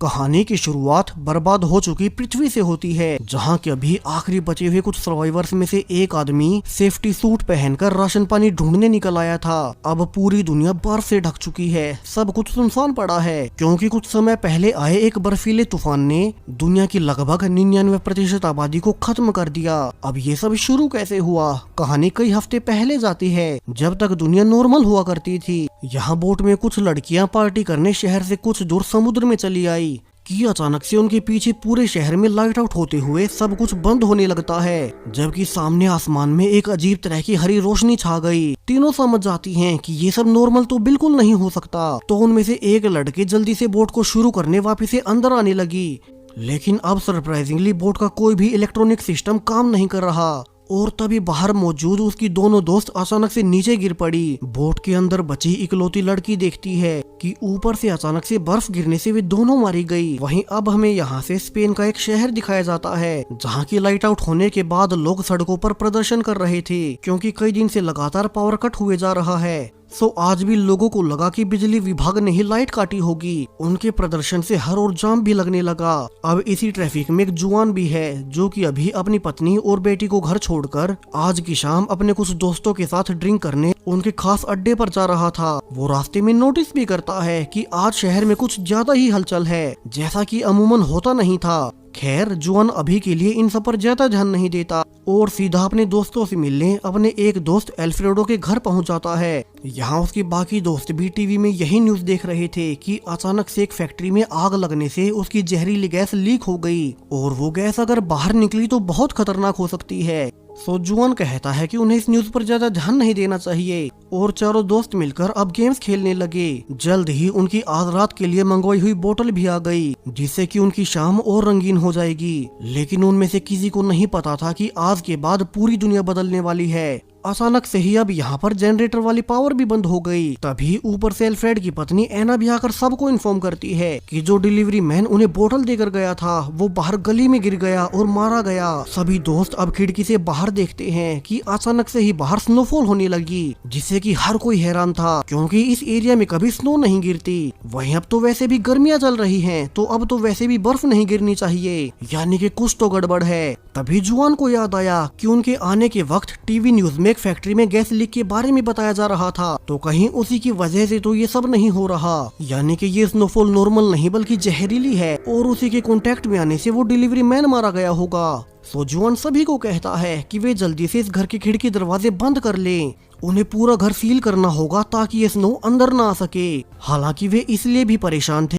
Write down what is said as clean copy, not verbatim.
कहानी की शुरुआत बर्बाद हो चुकी पृथ्वी से होती है, जहाँ के अभी आखिरी बचे हुए कुछ सर्वाइवर्स में से एक आदमी सेफ्टी सूट पहनकर राशन पानी ढूंढने निकल आया था। अब पूरी दुनिया बर्फ से ढक चुकी है, सब कुछ सुनसान पड़ा है, क्योंकि कुछ समय पहले आए एक बर्फीले तूफान ने दुनिया की लगभग 99% आबादी को खत्म कर दिया। अब ये सब शुरू कैसे हुआ? कहानी कई हफ्ते पहले जाती है, जब तक दुनिया नॉर्मल हुआ करती थी। यहाँ बोट में कुछ लड़कियाँ पार्टी करने शहर से कुछ दूर समुद्र में चली आई कि अचानक से उनके पीछे पूरे शहर में लाइट आउट होते हुए सब कुछ बंद होने लगता है, जबकि सामने आसमान में एक अजीब तरह की हरी रोशनी छा गई। तीनों समझ जाती हैं कि ये सब नॉर्मल तो बिल्कुल नहीं हो सकता। तो उनमें से एक लड़के जल्दी से बोट को शुरू करने वापस से अंदर आने लगी, लेकिन अब सरप्राइजिंगली बोट का कोई भी इलेक्ट्रॉनिक सिस्टम काम नहीं कर रहा। और तभी बाहर मौजूद उसकी दोनों दोस्त अचानक से नीचे गिर पड़ी। बोट के अंदर बची इकलौती लड़की देखती है कि ऊपर से अचानक से बर्फ गिरने से वे दोनों मारी गई। वहीं अब हमें यहाँ से स्पेन का एक शहर दिखाया जाता है, जहाँ की लाइट आउट होने के बाद लोग सड़कों पर प्रदर्शन कर रहे थे, क्योंकि कई दिन से लगातार पावर कट हुए जा रहा है। आज भी लोगों को लगा कि बिजली विभाग ने ही लाइट काटी होगी। उनके प्रदर्शन से हर ओर जाम भी लगने लगा। अब इसी ट्रैफिक में एक जुआन भी है, जो कि अभी अपनी पत्नी और बेटी को घर छोड़कर आज की शाम अपने कुछ दोस्तों के साथ ड्रिंक करने उनके खास अड्डे पर जा रहा था। वो रास्ते में नोटिस भी करता है कि आज शहर में कुछ ज्यादा ही हलचल है, जैसा कि अमूमन होता नहीं था। खैर, जुआन अभी के लिए इन सब पर ज्यादा ध्यान नहीं देता और सीधा अपने दोस्तों से मिलने अपने एक दोस्त एल्फ्रेडो के घर पहुंच जाता है। यहाँ उसके बाकी दोस्त भी टीवी में यही न्यूज देख रहे थे कि अचानक से एक फैक्ट्री में आग लगने से उसकी जहरीली गैस लीक हो गई, और वो गैस अगर बाहर निकली तो बहुत खतरनाक हो सकती है। जुआन कहता है कि उन्हें इस न्यूज पर ज्यादा ध्यान नहीं देना चाहिए, और चारों दोस्त मिलकर अब गेम्स खेलने लगे। जल्द ही उनकी आज रात के लिए मंगवाई हुई बोतल भी आ गई, जिससे कि उनकी शाम और रंगीन हो जाएगी। लेकिन उनमें से किसी को नहीं पता था कि आज के बाद पूरी दुनिया बदलने वाली है। अचानक से ही अब यहाँ पर जनरेटर वाली पावर भी बंद हो गई। तभी ऊपर से एल्फ्रेड की पत्नी एना भी आकर सबको इन्फॉर्म करती है कि जो डिलीवरी मैन उन्हें बोतल देकर गया था वो बाहर गली में गिर गया और मारा गया। सभी दोस्त अब खिड़की से बाहर देखते हैं कि अचानक से ही बाहर स्नोफॉल होने लगी, जिससे कि हर कोई हैरान था, क्योंकि इस एरिया में कभी स्नो नहीं गिरती। वहीं अब तो वैसे भी गर्मियाँ चल रही हैं, तो अब तो वैसे भी बर्फ नहीं गिरनी चाहिए, यानी कि कुछ तो गड़बड़ है। तभी जुआन को याद आया कि उनके आने के वक्त टीवी न्यूज में फैक्ट्री में गैस लीक के बारे में बताया जा रहा था, तो कहीं उसी की वजह से तो ये सब नहीं हो रहा, यानी कि ये स्नोफॉल नॉर्मल नहीं बल्कि जहरीली है, और उसी के कांटेक्ट में आने से वो डिलीवरी मैन मारा गया होगा। जुआन सभी को कहता है कि वे जल्दी से इस घर की खिड़की दरवाजे बंद कर लें। उन्हें पूरा घर सील करना होगा ताकि ये स्नो अंदर ना आ सके। हालांकि वे इसलिए भी परेशान थे